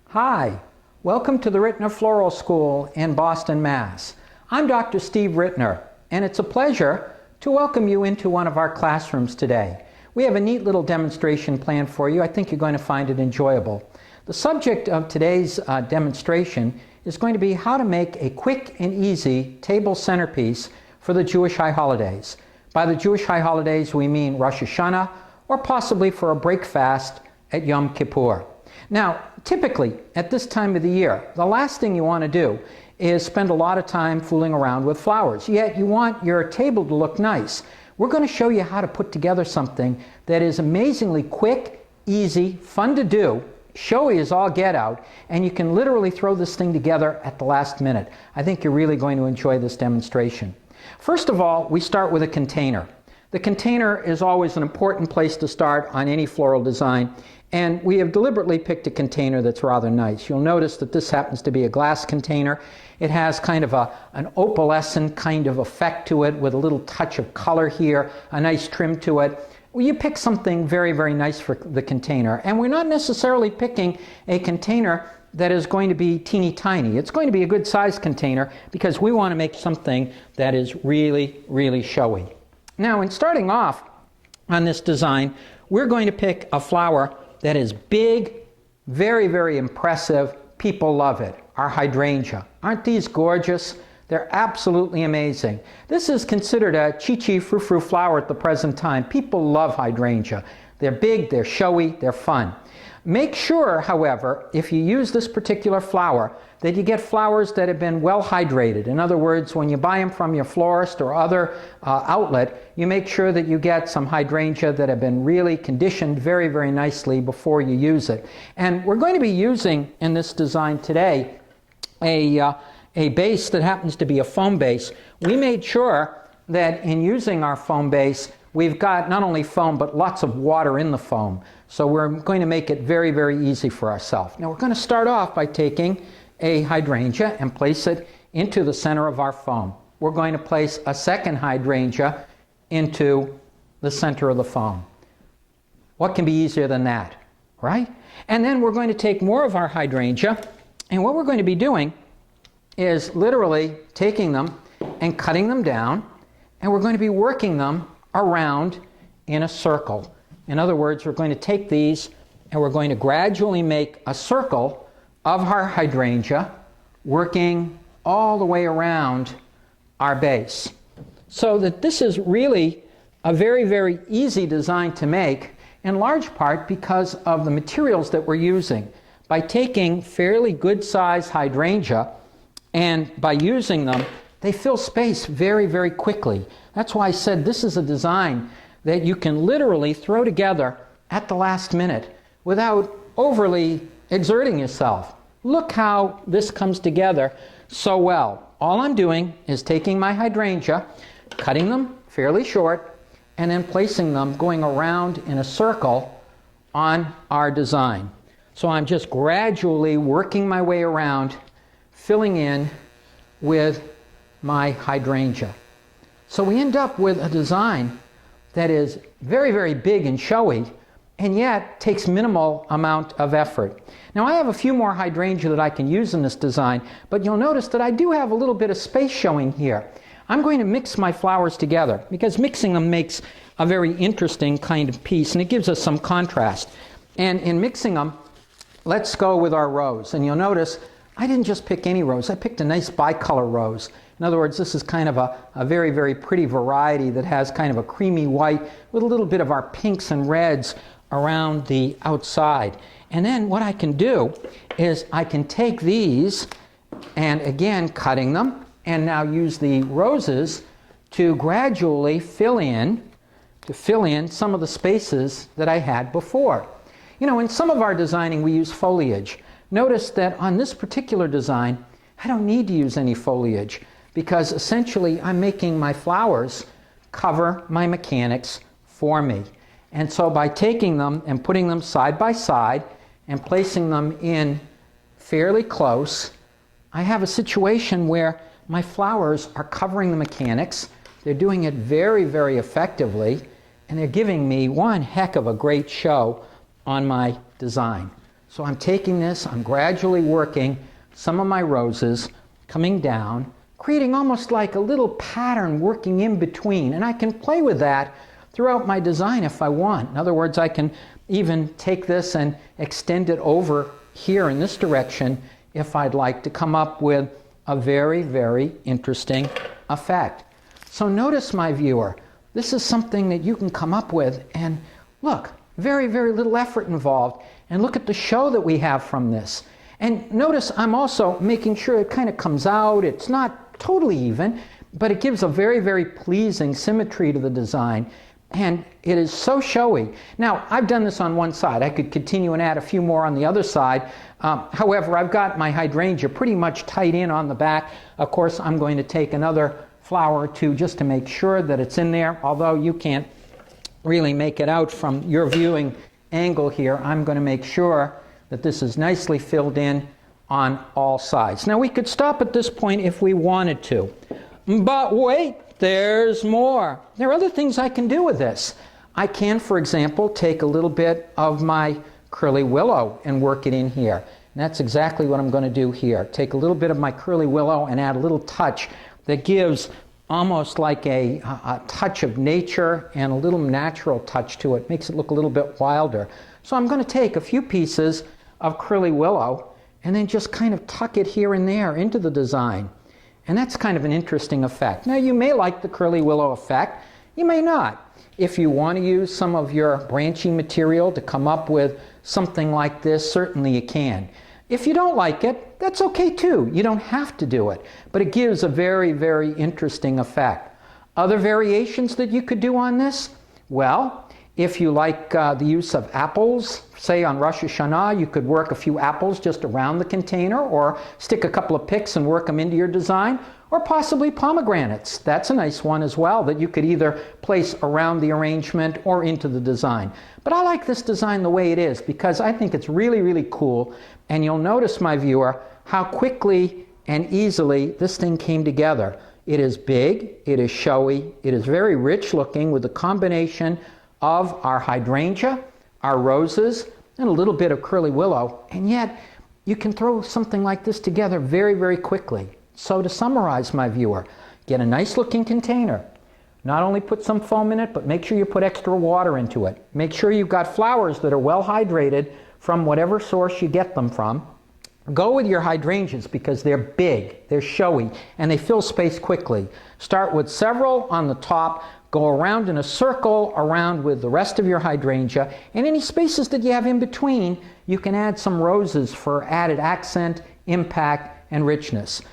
Hi, welcome to the Rittners Floral School in Boston, Mass. I'm Dr. Steve Rittner, and it's a pleasure to welcome you into one of our classrooms today. We have a neat little demonstration planned for you. I think you're going to find it enjoyable. The subject of today's demonstration is going to be how to make a quick and easy table centerpiece for the Jewish high holidays. By the Jewish high holidays, we mean Rosh Hashanah, or possibly for a break fast at Yom Kippur. Now, typically, at this time of the year, the last thing you want to do is spend a lot of time fooling around with flowers. Yet, you want your table to look nice. We're going to show you how to put together something that is amazingly quick, easy, fun to do, showy as all get out, and you can literally throw this thing together at the last minute. I think you're really going to enjoy this demonstration. First of all, we start with a container. The container is always an important place to start on any floral design, and we have deliberately picked a container that's rather nice. You'll notice that this happens to be a glass container. It has kind of an opalescent kind of effect to it with a little touch of color here, a nice trim to it. Well, you pick something very, very nice for the container, and we're not necessarily picking a container that is going to be teeny tiny. It's going to be a good sized container because we want to make something that is really, really showy. Now, in starting off on this design, we're going to pick a flower that is big, very, very impressive. People love it. Our hydrangea. Aren't these gorgeous? They're absolutely amazing. This is considered a chi-chi frou-frou flower at the present time. People love hydrangea. They're big, they're showy, they're fun. Make sure, however, if you use this particular flower, that you get flowers that have been well hydrated. In other words, when you buy them from your florist or other outlet, you make sure that you get some hydrangea that have been really conditioned very, very nicely before you use it. And we're going to be using in this design today a base that happens to be a foam base. We made sure that in using our foam base, we've got not only foam, but lots of water in the foam. So we're going to make it very, very easy for ourselves. Now we're going to start off by taking a hydrangea and place it into the center of our foam. We're going to place a second hydrangea into the center of the foam. What can be easier than that, right? And then we're going to take more of our hydrangea, and what we're going to be doing is literally taking them and cutting them down, and we're going to be working them around in a circle. In other words, we're going to take these and we're going to gradually make a circle of our hydrangea, working all the way around our base. So that this is really a very, very easy design to make, in large part because of the materials that we're using. By taking fairly good sized hydrangea and by using them, they fill space very, very quickly. That's why I said this is a design that you can literally throw together at the last minute without overly exerting yourself. Look how this comes together so well. All I'm doing is taking my hydrangea, cutting them fairly short, and then placing them going around in a circle on our design. So I'm just gradually working my way around, filling in with my hydrangea. So we end up with a design that is very, very big and showy, and yet takes minimal amount of effort. Now I have a few more hydrangea that I can use in this design, but you'll notice that I do have a little bit of space showing here. I'm going to mix my flowers together because mixing them makes a very interesting kind of piece, and it gives us some contrast. And in mixing them, let's go with our rose. And you'll notice I didn't just pick any rose. I picked a nice bicolor rose. In other words, this is kind of a very, very pretty variety that has kind of a creamy white with a little bit of our pinks and reds around the outside. And then what I can do is I can take these and again cutting them and now use the roses to gradually fill in some of the spaces that I had before. You know, in some of our designing we use foliage. Notice that on this particular design I don't need to use any foliage, because essentially I'm making my flowers cover my mechanics for me. And so by taking them and putting them side by side and placing them in fairly close, I have a situation where my flowers are covering the mechanics. They're doing it very, very effectively, and they're giving me one heck of a great show on my design. So I'm taking this, I'm gradually working some of my roses, coming down, creating almost like a little pattern working in between. And I can play with that throughout my design if I want. In other words, I can even take this and extend it over here in this direction if I'd like to come up with a very, very interesting effect. So notice, my viewer, this is something that you can come up with, and look, very, very little effort involved. And look at the show that we have from this. And notice I'm also making sure it kind of comes out. It's not totally even, but it gives a very, very pleasing symmetry to the design. And it is so showy. Now, I've done this on one side. I could continue and add a few more on the other side. However, I've got my hydrangea pretty much tight in on the back. Of course, I'm going to take another flower or two just to make sure that it's in there, although you can't really make it out from your viewing angle here. I'm going to make sure that this is nicely filled in on all sides. Now, we could stop at this point if we wanted to, but wait, there's more. There are other things I can do with this. I can, for example, take a little bit of my curly willow and work it in here. And that's exactly what I'm going to do here. Take a little bit of my curly willow and add a little touch that gives almost like a touch of nature and a little natural touch to it. Makes it look a little bit wilder. So I'm going to take a few pieces of curly willow and then just kind of tuck it here and there into the design. And that's kind of an interesting effect. Now, you may like the curly willow effect. You may not. If you want to use some of your branching material to come up with something like this, certainly you can. If you don't like it, that's okay too. You don't have to do it. But it gives a very, very interesting effect. Other variations that you could do on this? Well, if you like the use of apples, say on Rosh Hashanah, you could work a few apples just around the container, or stick a couple of picks and work them into your design, or possibly pomegranates. That's a nice one as well that you could either place around the arrangement or into the design. But I like this design the way it is because I think it's really, really cool. And you'll notice, my viewer, how quickly and easily this thing came together. It is big, it is showy, it is very rich looking with a combination of our hydrangea, our roses, and a little bit of curly willow. And yet, you can throw something like this together very, very quickly. So to summarize, my viewer, get a nice looking container. Not only put some foam in it, but make sure you put extra water into it. Make sure you've got flowers that are well hydrated from whatever source you get them from. Go with your hydrangeas because they're big, they're showy, and they fill space quickly. Start with several on the top, go around in a circle around with the rest of your hydrangea, and any spaces that you have in between, you can add some roses for added accent, impact, and richness.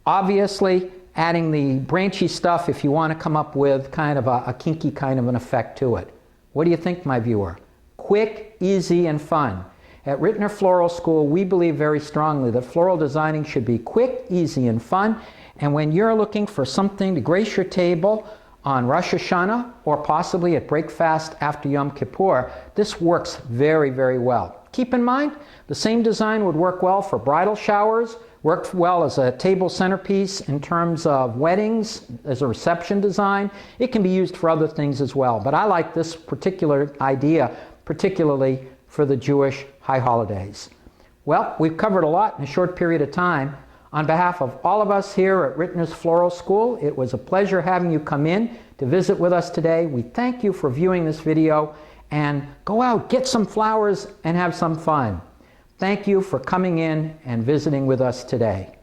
Obviously, adding the branchy stuff if you want to come up with kind of a kinky kind of an effect to it. What do you think, my viewer? Quick, easy, and fun. At Rittner Floral School, we believe very strongly that floral designing should be quick, easy, and fun. And when you're looking for something to grace your table on Rosh Hashanah or possibly at breakfast after Yom Kippur, this works very, very well. Keep in mind, the same design would work well for bridal showers, worked well as a table centerpiece in terms of weddings, as a reception design. It can be used for other things as well. But I like this particular idea, particularly for the Jewish high holidays. Well, we've covered a lot in a short period of time. On behalf of all of us here at Rittners Floral School, it was a pleasure having you come in to visit with us today. We thank you for viewing this video, and go out, get some flowers, and have some fun. Thank you for coming in and visiting with us today.